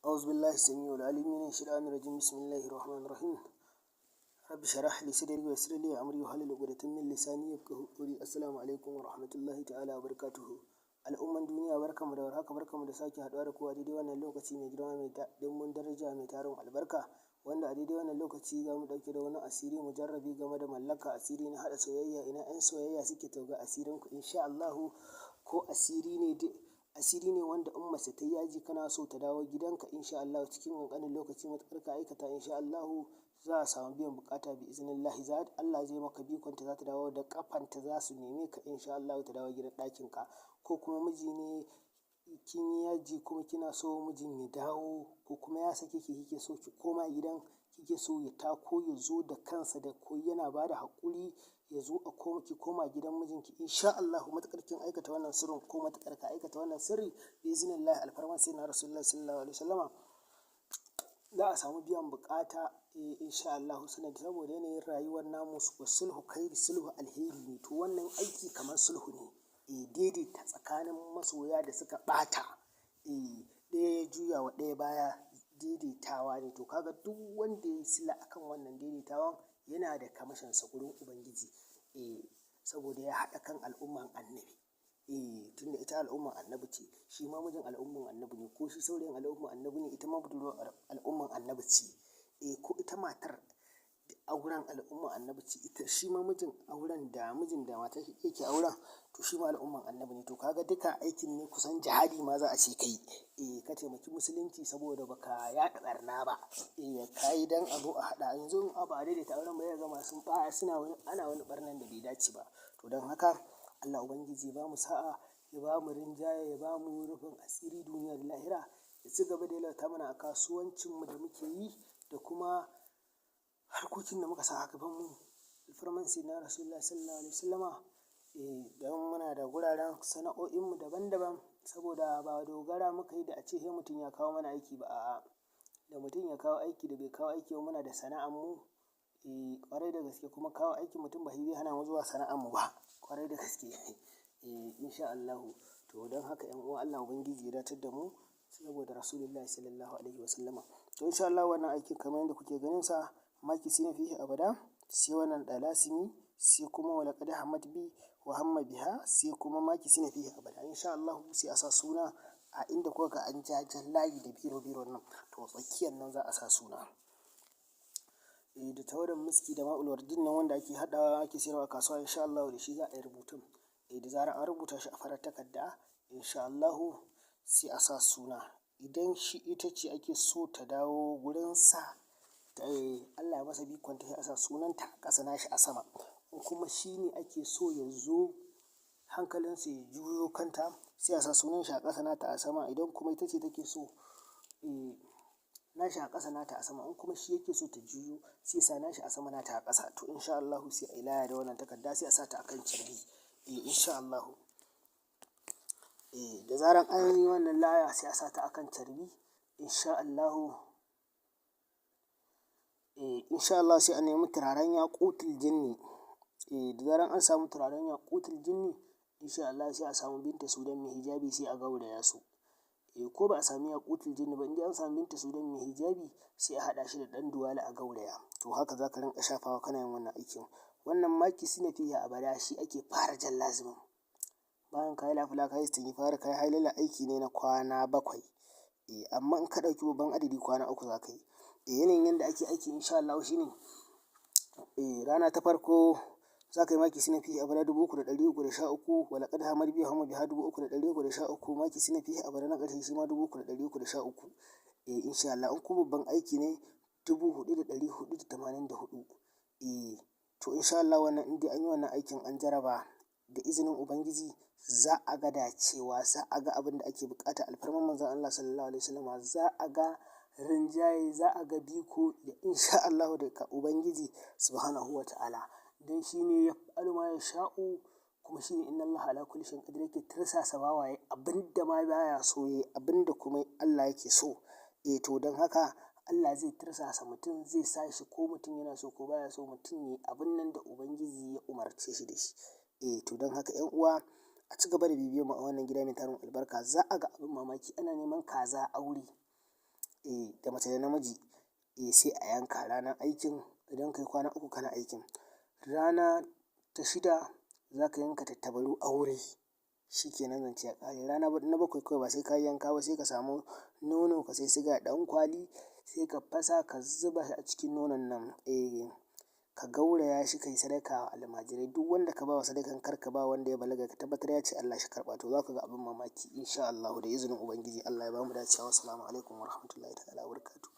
أعوذ بالله السميع العليم من الشيطان الرجيم. بسم الله الرحمن الرحيم. رب اشرح لي صدري ويسر لي أمري واحلل عقدة من لساني يفقهوا قولي. السلام عليكم ورحمة الله تعالى وبركاته. Al'umman duniya barkamu da warhaka, barkamu da sake haɗuwa da ku a daidai wannan lokaci mai girma mai dimbin daraja mai tarin albarka, wanda a daidai wannan lokaci za mu ɗauke da wani asiri mujarrabi game da mallaka asiri na haɗa soyayya. Ina 'yan soyayya suke to ga asirin ku insha Allahu, ko asiri ne wanda in mace ta yaji kana so ta dawo gidanka insha Allahu cikin ƙanƙanin lokaci matuƙar ka aikata insha Allahu za a samu biyan buƙata bi iznillahi. Allah zai maka bikonta, za ta dawo da ƙafanta, za su neme ka insha Allahu ta dawo gidan ɗakinka. Ko kuma miji ne kin yi yaji kuma kina so mijin ya dawo, ko kuma ya sake ki kike so ki koma gidan, kike so ya tako ya zo da kansa da ko yana ba da haƙuri ya zo ki koma gidan mijinki insha Allahu. Matuƙar kin aikata wannan sirrin ko matuƙar ka aikata wannan sirri bi iznillahi alfarman sai na Rasulullahi sallallahu alaihi wasallama za a samu biyan buƙata insha Allahu. Saboda yanayin rayuwar namu sulhu khairi, sulhu alheri ne, to wannan aiki kamar sulhu ne. Daidaita tsakanin masoya da suka ɓata, ɗaya ya juya wa ɗaya baya, daidaitawa ne. To kaga duk wanda ya yi sila akan wannan daidaitawan yana da kamashinsa gurin Ubangiji, saboda ya haɗa kan al'umman annabi. Tunda ita al'umman annabi ce, shi ma mijin al'umman annabi ne, ko shi saurayin al'umman annabi ne, ita ma budurwar al'umman annabi ce, ko ita matar auren al'umman annabi ce, ita shi ma mijin da matar shi yake auren, to shi ma al'umman annabi ne. To kaga duka aikin ne, kusan jihadi ma za a ce kai, ka taimaki musulunci saboda baka yaɗa ɓarna ba, ka yi don a zo a haɗa. Yanzu in ba a daidaita auren ba ya gama sun ana wani ɓarnan da bai dace ba. To don haka Allah Ubangiji ya ba mu sa'a, ya ba mu rinjaye, ya ba mu rufin asiri duniya da lahira, ya ci gaba da yalwata mana a kasuwancinmu da muke yi da kuma harkokin da muka sa a gabanmu. Alfarman sai na Rasulullahi sallallahu alaihi wasallama. Don muna da guraren sana'o'inmu daban-daban, saboda ba dogara muka yi da a ce sai mutum ya kawo mana aiki ba, a'a. Da mutum ya kawo aiki da bai kawo aiki ba, muna da sana'anmu, ƙwarai da gaske. kuma kawo aikin mutum ba shi zai hana mu zuwa sana'anmu ba, ƙwarai da gaske, insha Allahu. To don haka 'yan uwa, Allah Ubangiji ya datar da mu saboda Rasulullahi sallallahu alaihi wasallama. To insha Allahu wannan aikin kamar yadda kuke ganin sa, makisina fihi abada, sai wannan dalasimi, sai kuma walaqad hammat bi wa hamma biha, sai kuma makisina fihi abada insha Allahu. Sai a sa suna a inda kuka ga an ja jan layi da biro nan, to tsakiyar nan za a sa suna. Da tawadan miski da ma'ul wardin nan wanda ake haɗawa ake sayarwa a kasuwa insha Allahu, da shi za a yi rubutun. Da zarar an rubuta shi a farar takarda insha Allahu sai a sa suna. Idan ita ce ake so ta dawo gurinsa, Allah ya masa bikonta, sai a sa sunanta a ƙasa nashi a sama. In kuma shi ne ake so ya zo hankalinsa ya juyo kanta, sai a sa sunan shi a ƙasa nata a sama. Idan kuma ita ce take so nashi a ƙasa nata a sama, in kuma shi yake so ta juyo sai sa nashi a sama nata a ƙasa. To insha Allahu sai a yi laya da wannan takarda, sai a sa ta a kan carbi, insha Allahu. Da zaran an yi wannan laya sai a sa ta a kan carbi insha Allahu. Insha Allah sai a nemi turaren yaƙutul jinni. Da zaran an samu turaren yaƙutul jinni insha Allah sai a samu Binta Sudan mai hijabi, sai a gauraya su. Ko ba a sami yaƙutul jinni ba, indai an samu Binta Sudan mai hijabi sai a haɗa shi da ɗan duwala a gauraya. To haka za ka rinƙa shafawa kana yin wannan aikin. Wannan makisina fihi abada shi ake fara jan lazimin. Bayan ka yi lafula, ka yi istighfar, ka yi hailala, aiki ne na kwana 7. Amma in ka ɗauki babban adadi kwana 3 za ka yi. Yanayin yanda ake aiki insha Allahu shi ne, rana ta farko za ka yi makisina fihi abada 3,313, walaqad hammat bi wa hamma biha 3,313, makisina fihi abada na ƙarshe shi ma 3,313, insha Allah. In kuma babban aiki ne 4,484. To insha Allah wannan in dai an yi wannan aikin an jaraba da izinin Ubangiji, za a ga dacewa, za a ga abin da ake buƙata. Alfarman manzon Allah sallallahu alaihi wasallama, za a ga rinjaye, za a ga biko da insha Allahu daga Ubangiji subhanahu wa ta'ala. Don shi ne yaf'alu ma yasha'u, kuma shi ne inna Allaha ala kulli shay'in qadir, yake tirsasa bawaye abin da ma baya so yayi, abin da kuma Allah yake so. To don haka Allah zai tirsasa mutum, zai sa shi ko mutum yana so ko baya so, mutum ne abin nan da Ubangiji ya umarce shi da shi. To don haka 'yan uwa, a ci gaba da bibiyar mu a wannan gida mai tarin albarka. Za a ga abin mamaki, ana neman kaza aure. da mace da namiji sai a yanka ranar aikin. Idan kai kwana 3 kana aikin, rana ta 6 za ka yanka tattabaru aure, shi kenan zance ya ƙare. Rana na 7 kawai ba sai ka yi yanka ba, sai ka samu nono ka sai siga ɗan kwali sai ka fasa ka zuba shi a cikin nonon nan, ka gauraya shi ka yi sadaka wa almajirai. Duk wanda ka ba wa sadakan kar ka ba wanda ya balaga, ka tabbatar ya ce Allah shi karɓa, to za ka ga abin mamaki insha Allahu da izinin Ubangiji. Allah ya bamu dacewa. Wassalamu alaikum warahmatullahi ta'ala wabarakatuh.